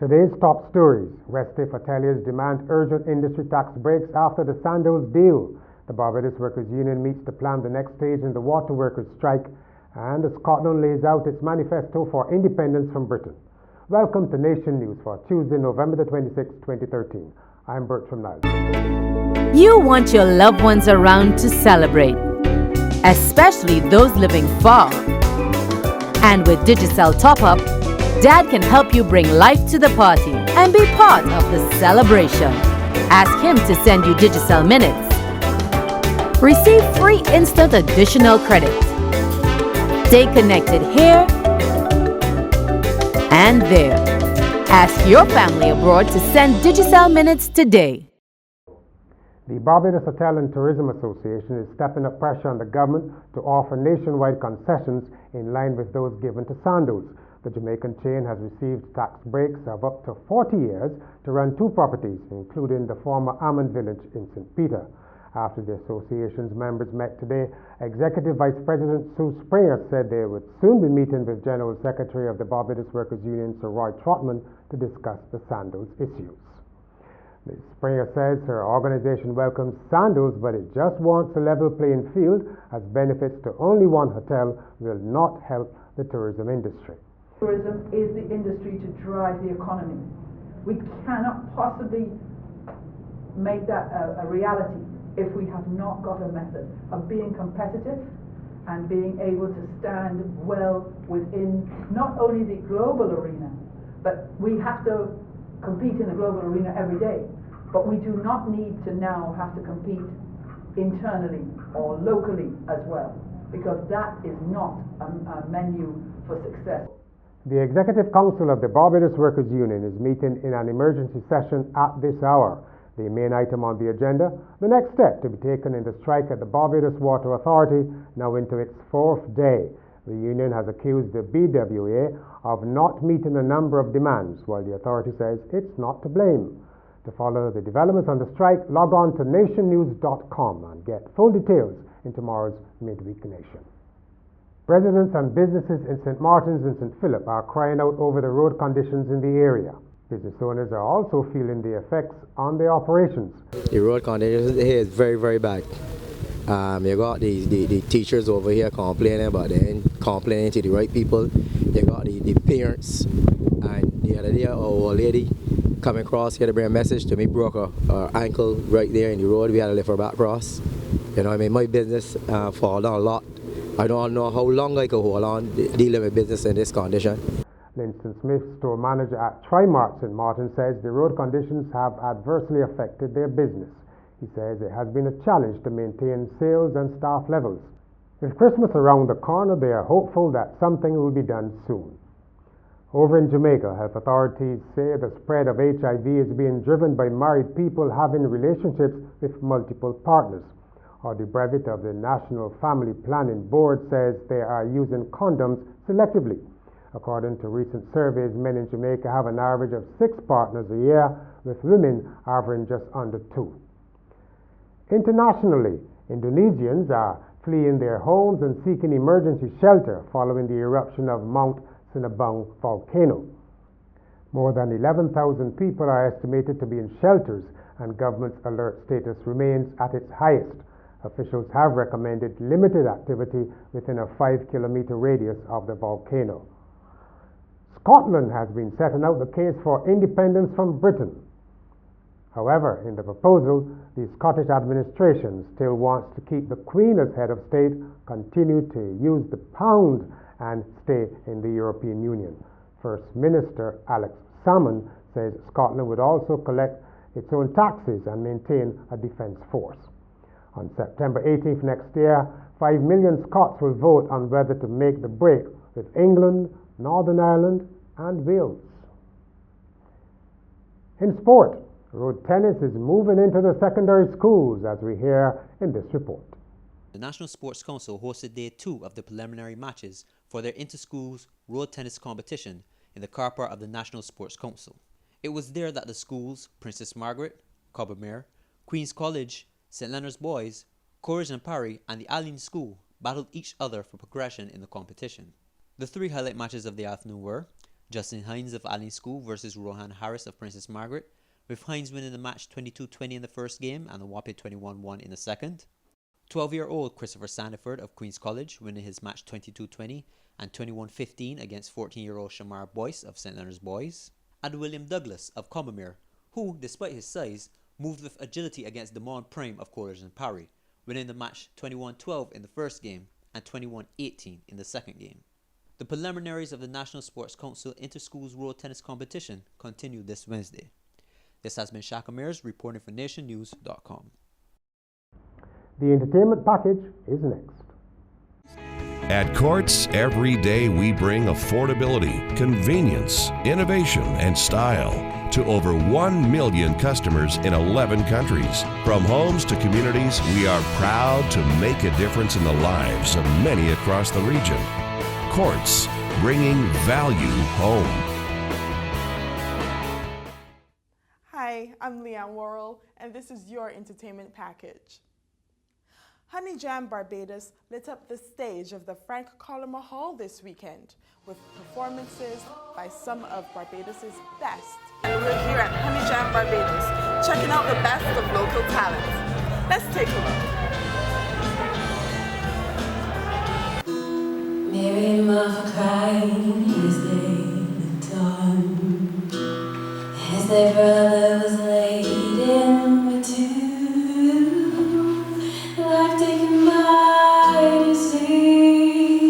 Today's top stories. Restive hoteliers demand urgent industry tax breaks after the Sandoz deal. The Barbados Workers Union meets to plan the next stage in the water workers' strike. And Scotland lays out its manifesto for independence from Britain. Welcome to Nation News for Tuesday, November the 26th, 2013. I'm Bertram Niles. You want your loved ones around to celebrate, especially those living far. And with Digicel Top-Up, Dad can help you bring life to the party and be part of the celebration. Ask him to send you Digicel Minutes. Receive free instant additional credit. Stay connected here and there. Ask your family abroad to send Digicel Minutes today. The Barbados Hotel and Tourism Association is stepping up pressure on the government to offer nationwide concessions in line with those given to Sandoz. The Jamaican chain has received tax breaks of up to 40 years to run two properties, including the former Ammon Village in St. Peter. After the association's members met today, Executive Vice President Sue Springer said they would soon be meeting with General Secretary of the Barbados Workers Union, Sir Roy Trotman, to discuss the Sandoz issues. Ms. Springer says her organization welcomes Sandoz, but it just wants a level playing field, as benefits to only one hotel will not help the tourism industry. Tourism is the industry to drive the economy. We cannot possibly make that a reality if we have not got a method of being competitive and being able to stand well within not only the global arena, but we have to compete in the global arena every day, but we do not need to now have to compete internally or locally as well, because that is not a menu for success. The Executive Council of the Barbados Workers Union is meeting in an emergency session at this hour. The main item on the agenda, the next step to be taken in the strike at the Barbados Water Authority, now into its fourth day. The union has accused the BWA of not meeting a number of demands, while the authority says it's not to blame. To follow the developments on the strike, log on to nationnews.com and get full details in tomorrow's Midweek Nation. Residents and businesses in St. Martin's and St. Philip are crying out over the road conditions in the area. Business owners are also feeling the effects on their operations. The road conditions here is very, very bad. You got the teachers over here complaining, but they ain't complaining to the right people. You got the parents, and the other day, our lady coming across here to bring a message to me, broke her ankle right there in the road. We had to lift her back across. You know what I mean? My business fall down a lot. I don't know how long I can hold on dealing with business in this condition. Linston Smith, store manager at Trimart St. Martin, says the road conditions have adversely affected their business. He says it has been a challenge to maintain sales and staff levels. With Christmas around the corner, they are hopeful that something will be done soon. Over in Jamaica, health authorities say the spread of HIV is being driven by married people having relationships with multiple partners. The brevet of the National Family Planning Board says they are using condoms selectively. According to recent surveys, men in Jamaica have an average of 6 partners a year, with women averaging just under 2. Internationally, Indonesians are fleeing their homes and seeking emergency shelter following the eruption of Mount Sinabung volcano. More than 11,000 people are estimated to be in shelters, and government's alert status remains at its highest. Officials have recommended limited activity within a 5-kilometer radius of the volcano. Scotland has been setting out the case for independence from Britain. However, in the proposal, the Scottish administration still wants to keep the Queen as head of state, continue to use the pound, and stay in the European Union. First Minister Alex Salmond says Scotland would also collect its own taxes and maintain a defence force. On September 18th next year, 5 million Scots will vote on whether to make the break with England, Northern Ireland, and Wales. In sport, road tennis is moving into the secondary schools, as we hear in this report. The National Sports Council hosted day 2 of the preliminary matches for their inter-schools road tennis competition in the car park of the National Sports Council. It was there that the schools Princess Margaret, Cobbermere, Queen's College, St. Leonard's Boys, Courage and Parry, and the Allen School battled each other for progression in the competition. The 3 highlight matches of the afternoon were Justin Hines of Allen School versus Rohan Harris of Princess Margaret, with Hines winning the match 22-20 in the first game and a whopping 21-1 in the second. 12-year-old Christopher Sandiford of Queen's College winning his match 22-20 and 21-15 against 14-year-old Shamar Boyce of St. Leonard's Boys. And William Douglas of Combermere, who, despite his size, moved with agility against Damon Prime of Coleridge and Parry, winning the match 21-12 in the first game and 21-18 in the second game. The preliminaries of the National Sports Council Inter-Schools Road Tennis Competition continue this Wednesday. This has been Shaka Mears reporting for nationnews.com. The entertainment package is next. At Courts, every day we bring affordability, convenience, innovation, and style to over 1 million customers in 11 countries. From homes to communities, we are proud to make a difference in the lives of many across the region. Courts, bringing value home. Hi, I'm Leanne Worrell, and this is your entertainment package. Honey Jam Barbados lit up the stage of the Frank Collymore Hall this weekend with performances by some of Barbados' best. And we're here at Honey Jam Barbados, checking out the best of local talent. Let's take a look. Mary Martha crying as they dawn, as their brother was laid in with two. Life taken by disease,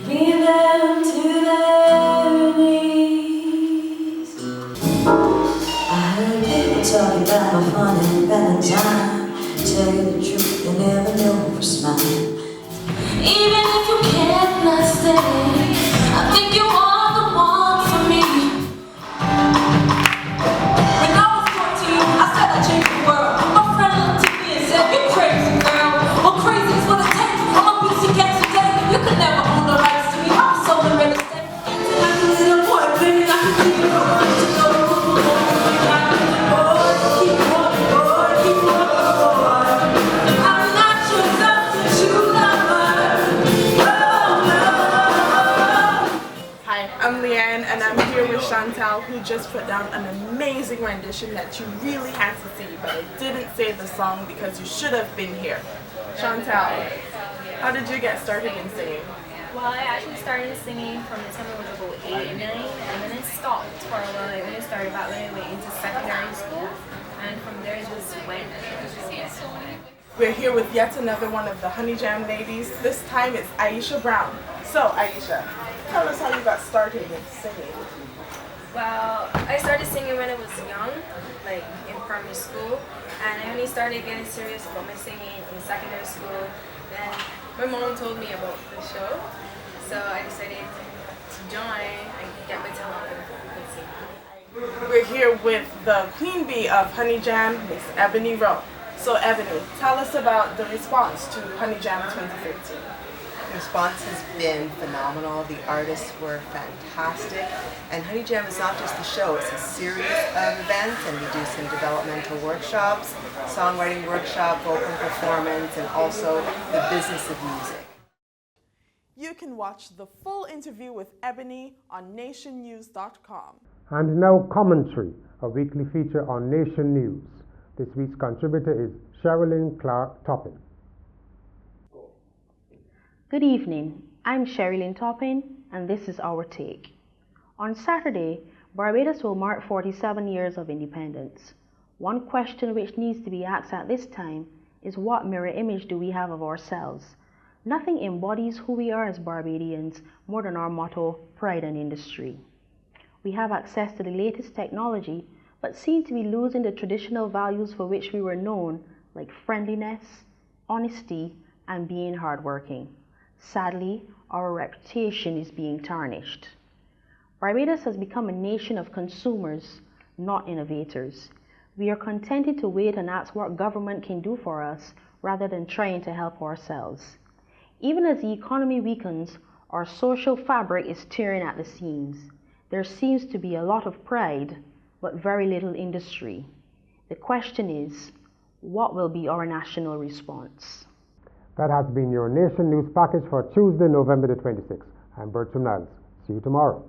bringing them to their knees. I heard people talking about my fun and Valentine. Tell you the truth, they never know for smile. Even if you cannot stay, I think you are the one for me. When I was 14, I said I'd change the world. My friend looked at me and said, "You crazy girl." Well, crazy is what it takes. I'm a piece of gas today. You can never own the rights to me. I'm so in real estate. Like a little boy, baby, I can keep it going. Keep walking, boy, keep walking, boy. I'm not your substitute lover. Hi, I'm Leanne, and I'm here with Chantal, who just put down an amazing rendition that you really had to see, but I didn't say the song because you should have been here. Chantal, how did you get started in singing? Well, I actually started singing from the time I was about 8 or 9, and then it stopped for a while. Like when it started back when I went into secondary school, and from there it just went. We're here with yet another one of the Honey Jam ladies. This time it's Aisha Brown. So, Aisha, tell us how you got started in singing. Well, I started singing when I was young, like in primary school, and I only started getting serious about my singing in secondary school. Then my mom told me about the show, so I decided to join and get my talent in singing. We're here with the queen bee of Honey Jam, Miss Ebony Rowe. So Ebony, tell us about the response to Honey Jam 2015. The response has been phenomenal. The artists were fantastic. And Honey Jam is not just the show, it's a series of events, and we do some developmental workshops, songwriting workshop, vocal performance, and also the business of music. You can watch the full interview with Ebony on nationnews.com. And now commentary, a weekly feature on Nation News. This week's contributor is Sherilyn Clark Toppin. Good evening, I'm Sherilyn Toppin, and this is our take. On Saturday, Barbados will mark 47 years of independence. One question which needs to be asked at this time is, what mirror image do we have of ourselves? Nothing embodies who we are as Barbadians more than our motto, pride and industry. We have access to the latest technology, but seem to be losing the traditional values for which we were known, like friendliness, honesty, and being hardworking. Sadly, our reputation is being tarnished. Barbados has become a nation of consumers, not innovators. We are contented to wait and ask what government can do for us rather than trying to help ourselves. Even as the economy weakens, our social fabric is tearing at the seams. There seems to be a lot of pride, but very little industry. The question is, what will be our national response? That has been your Nation News package for Tuesday, November the 26th. I'm Bertram Niles. See you tomorrow.